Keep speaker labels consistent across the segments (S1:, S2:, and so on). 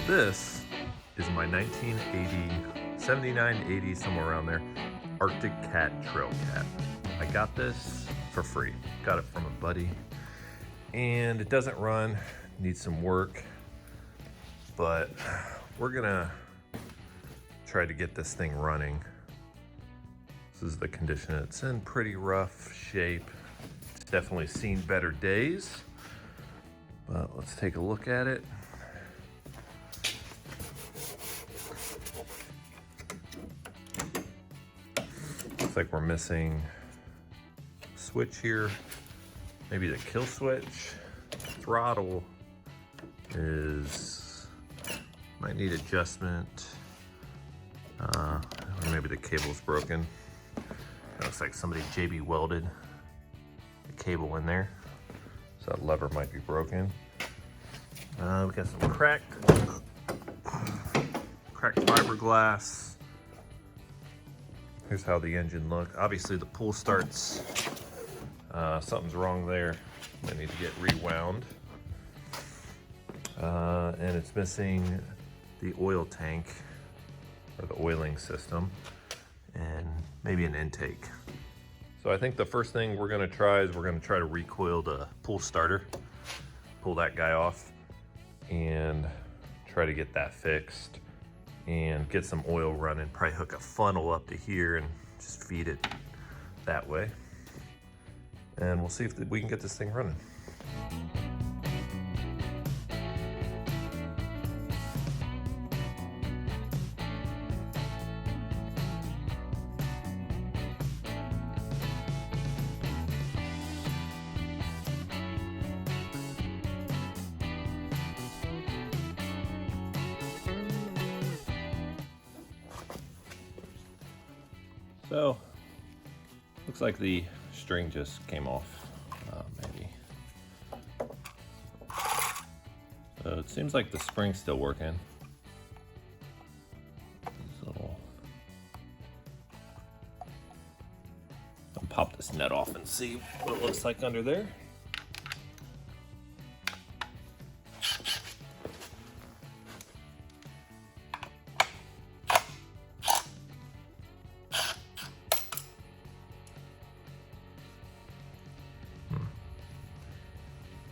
S1: this is my 1980, 79, 80, somewhere around there, Arctic Cat Trail Cat. I got this for free. Got it from a buddy. And it doesn't run, needs some work, but we're gonna try to get this thing running. This is the condition it's in, pretty rough shape. It's definitely seen better days, but let's take a look at it. Looks like we're missing a switch here, maybe the kill switch. Throttle might need adjustment. Or maybe the cable's broken. Looks like somebody JB welded the cable in there, so that lever might be broken. We got some cracked fiberglass. Here's how the engine looks. Obviously the pull starts, something's wrong there. I need to get rewound. And it's missing the oil tank, or the oiling system, and maybe an intake. So I think the first thing we're gonna try is we're gonna try to recoil the pull starter, pull that guy off, and try to get that fixed and get some oil running. Probably hook a funnel up to here and just feed it that way. And we'll see if we can get this thing running. So, looks like the string just came off, maybe. So it seems like the spring's still working. I'll pop this nut off and see what it looks like under there.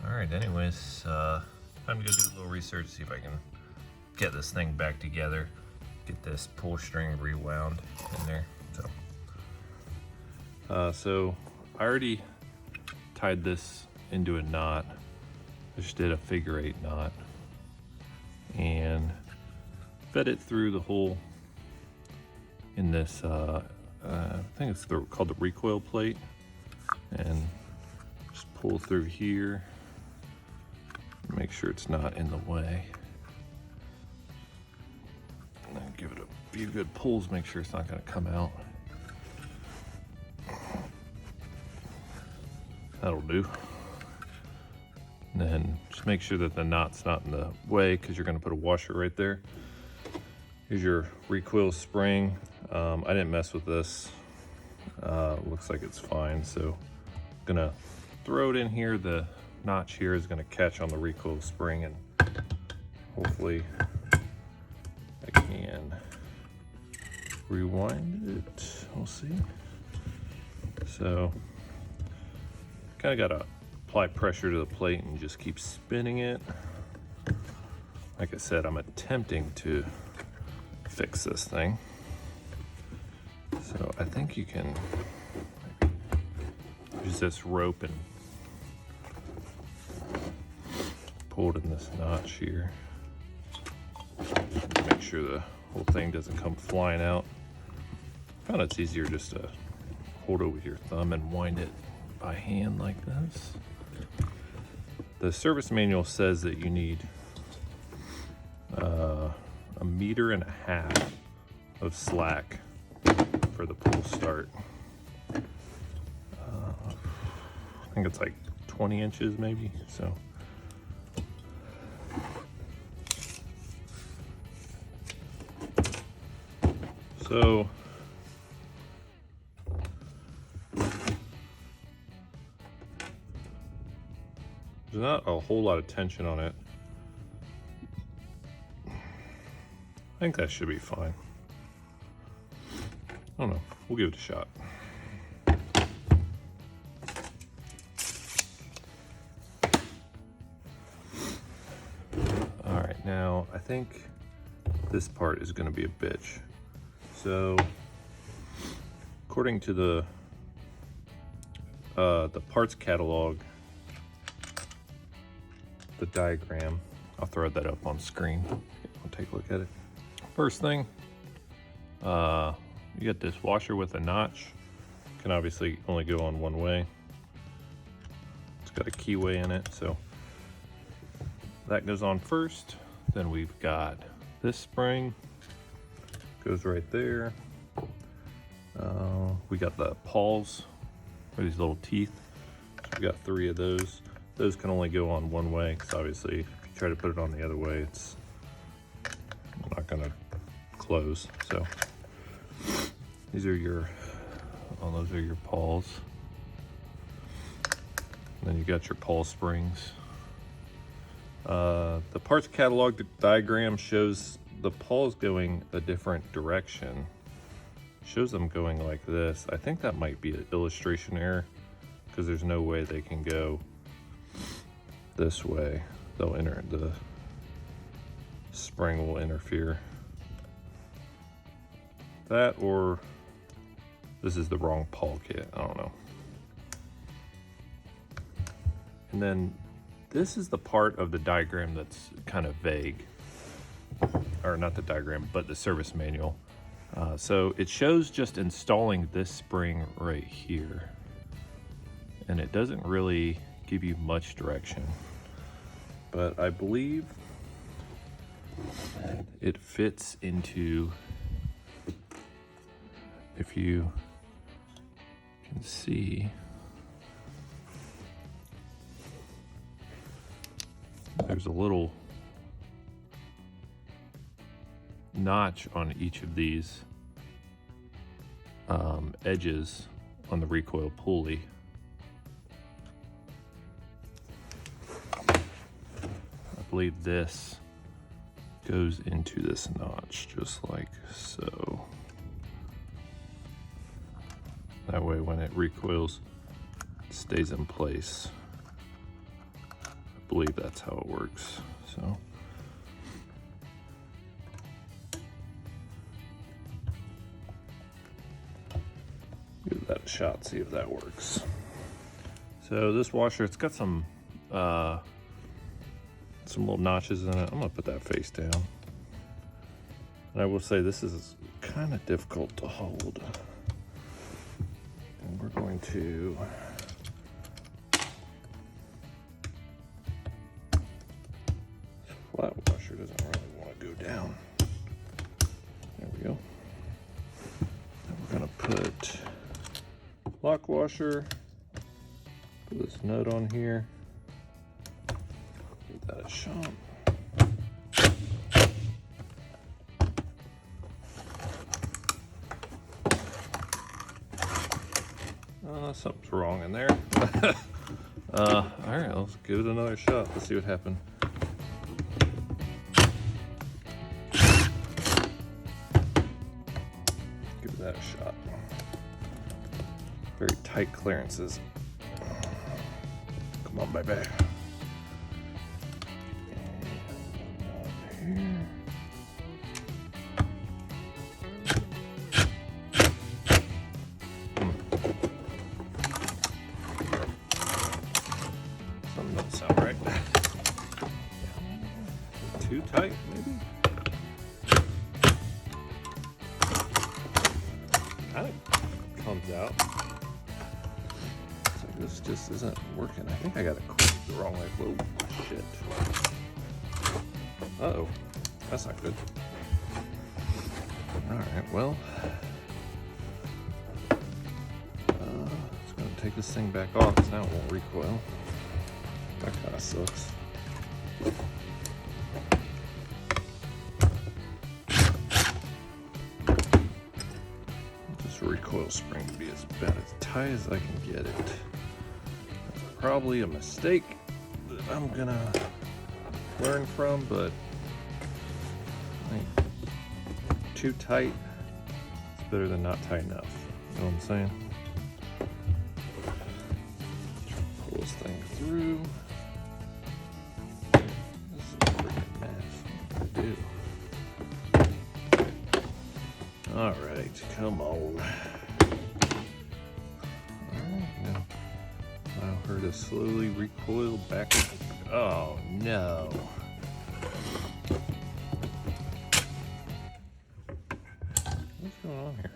S1: Alright, anyways, time to go do a little research, see if I can get this thing back together, get this pull string rewound in there. So I already tied this into a knot. I just did a figure 8 knot and fed it through the hole in this, I think it's called the recoil plate, and just pull through here. Make sure it's not in the way. And then give it a few good pulls, make sure it's not going to come out. That'll do. And then just make sure that the knot's not in the way, because you're going to put a washer right there. Here's your recoil spring. I didn't mess with this. Looks like it's fine, so I'm gonna throw it in here. The notch here is going to catch on the recoil spring, and hopefully I can rewind it. We'll see. So kind of got to apply pressure to the plate and just keep spinning it. Like I said, I'm attempting to fix this thing. So I think you can use this rope and pull it in this notch here. Make sure the whole thing doesn't come flying out. I found it's easier just to hold it with your thumb and wind it by hand like this. The service manual says that you need 1.5 meters of slack for the pull start. I think it's like 20 inches maybe, so. So there's not a whole lot of tension on it. think that should be fine. I don't know, we'll give it a shot. All right, now I think this part is gonna be a bitch. So, according to the parts catalog, the diagram, I'll throw that up on screen. I'll take a look at it. First thing, you get this washer with a notch. Can obviously only go on one way. It's got a keyway in it, so that goes on first. Then we've got this spring, goes right there. We got the pawls, or these little teeth. So we got 3 of those. Those can only go on one way, because obviously if you try to put it on the other way, it's not gonna close. So these are your, those are your pawls. And then you got your pawl springs. The parts catalog diagram shows the pawls going a different direction. Shows them going like this. I think that might be an illustration error, because there's no way they can go this way. They'll enter, the spring will interfere. That, or this is the wrong pawl kit, I don't know. And then this is the part of the diagram that's kind of vague, or not the diagram, but the service manual. So it shows just installing this spring right here, and it doesn't really give you much direction, but I believe it fits into, if you can see, there's a little notch on each of these edges on the recoil pulley. I believe this goes into this notch just like so. That way when it recoils, it stays in place. I believe that's how it works. So give that a shot, see if that works. So this washer, it's got some little notches in it. I'm gonna put that face down. And I will say this is kind of difficult to hold. And we're going to flat washer doesn't really want to go down. There we go. And we're gonna put lock washer. Put this nut on here. Give that a shot. Something's wrong in there. All right, let's give it another shot. Let's see what happened. Give that a shot. Very tight clearances. Come on, baby. Something doesn't sound right. Too tight, maybe? Kind of comes out. So this just isn't working. I think I got it the wrong way. Whoa, shit. Uh-oh, that's not good. All right, well, just gonna take this thing back off because now it won't recoil. That kind of sucks. This recoil spring to be as about as tight as I can get it. That's probably a mistake that I'm gonna learn from, but I think too tight, it's better than not tight enough. You know what I'm saying? Pull this thing through. This is a freaking mess. What do I do? All right, come on. Now allow her to slowly recoil back. Oh no. What's going on here?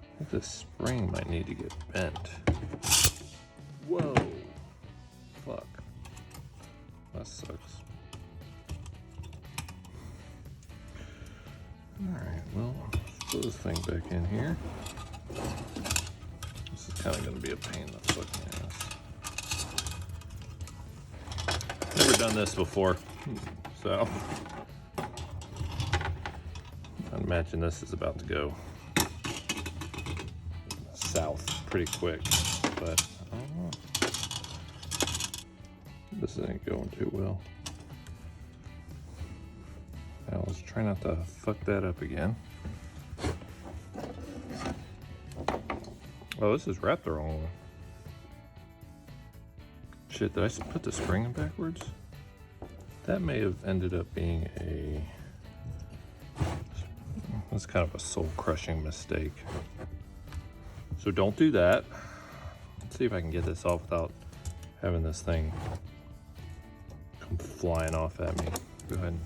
S1: I think this spring might need to get bent. Whoa. Fuck. That sucks. Alright, well, let's put this thing back in here. This is kind of going to be a pain in the fucking ass. Never done this before, so I imagine this is about to go south pretty quick, but I don't know. This ain't going too well. Now let's try not to fuck that up again. Oh, this is wrapped the wrong way. Shit, did I put the spring in backwards? That may have ended up being that's kind of a soul-crushing mistake. So don't do that. Let's see if I can get this off without having this thing come flying off at me. Go ahead.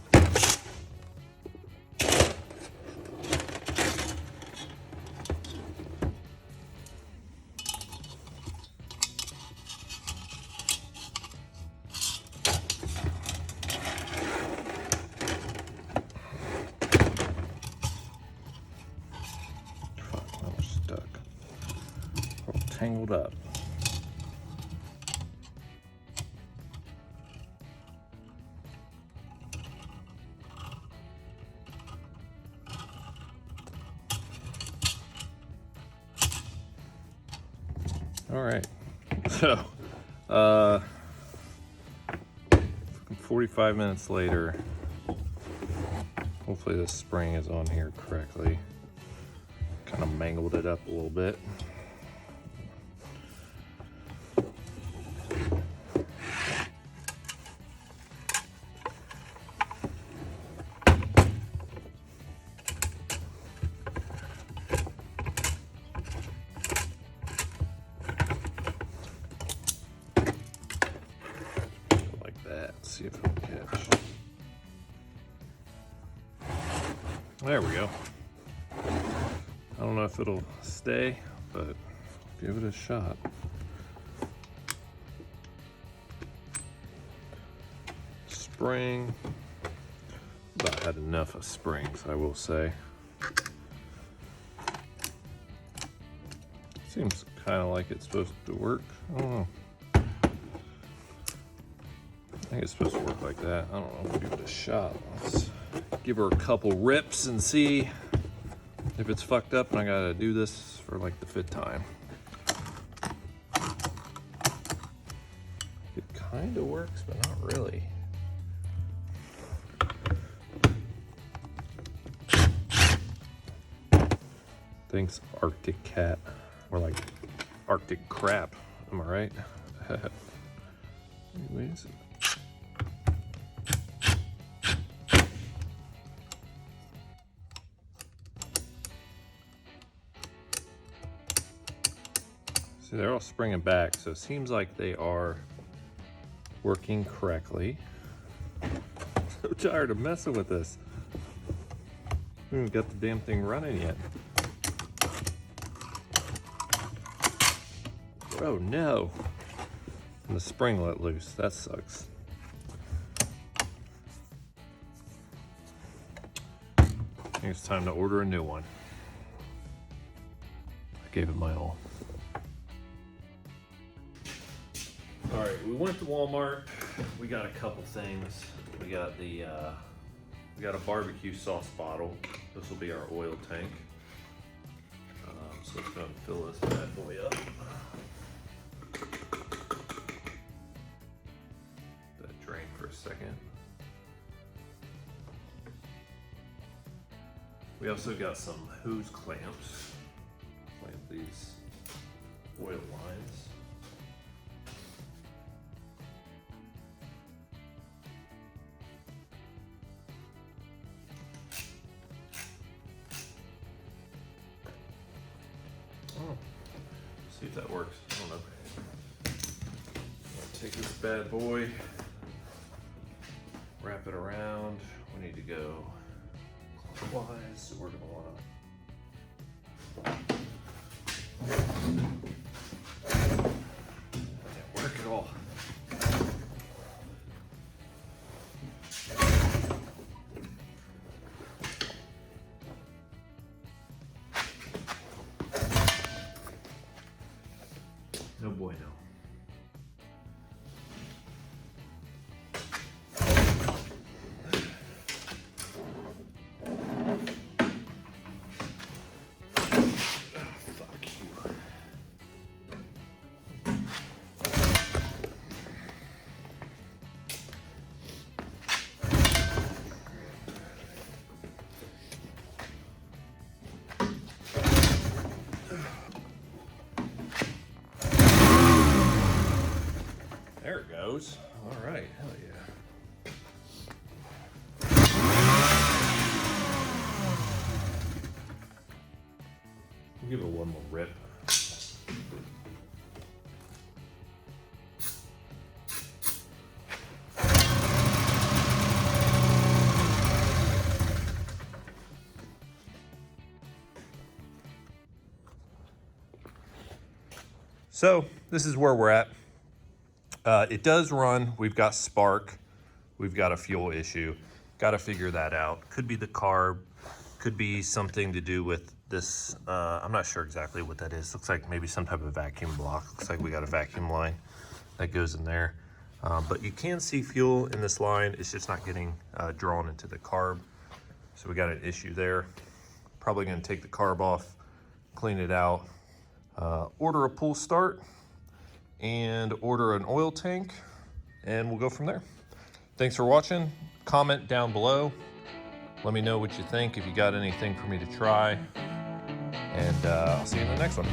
S1: Tangled up. All right, so 45 minutes later, hopefully this spring is on here correctly. Kind of mangled it up a little bit. See if it'll catch. There we go. I don't know if it'll stay, but give it a shot. Spring. About had enough of springs, I will say. Seems kind of like it's supposed to work. I don't know. I think it's supposed to work like that. I don't know. We'll give it a shot. Let's give her a couple rips and see if it's fucked up and I gotta do this for like the 5th time. It kind of works, but not really. Thanks, Arctic Cat. Or like Arctic crap. Am I right? Anyways. See, they're all springing back, so it seems like they are working correctly. I'm so tired of messing with this. We haven't got the damn thing running yet. Oh no! And the spring let loose. That sucks. I think it's time to order a new one. I gave it my all. All right, we went to Walmart. We got a couple things. We got we got a barbecue sauce bottle. This will be our oil tank. So let's go and fill this bad boy up. Let that drain for a second. We also got some hose clamps. Clamp these oil lines. Oh, see if that works. I don't know. Take this bad boy, wrap it around. We need to go clockwise, so we're gonna wanna. That didn't work at all. No bueno. There it goes. All right, hell yeah. We'll give it one more rip. So this is where we're at. It does run. We've got spark. We've got a fuel issue. Got to figure that out. Could be the carb. Could be something to do with this. I'm not sure exactly what that is. Looks like maybe some type of vacuum block. Looks like we got a vacuum line that goes in there. But you can see fuel in this line. It's just not getting drawn into the carb. So we got an issue there. Probably going to take the carb off, clean it out, order a pull start, and order an oil tank, and we'll go from there. Thanks for watching. Comment down below. Let me know what you think, if you got anything for me to try, and I'll see you in the next one.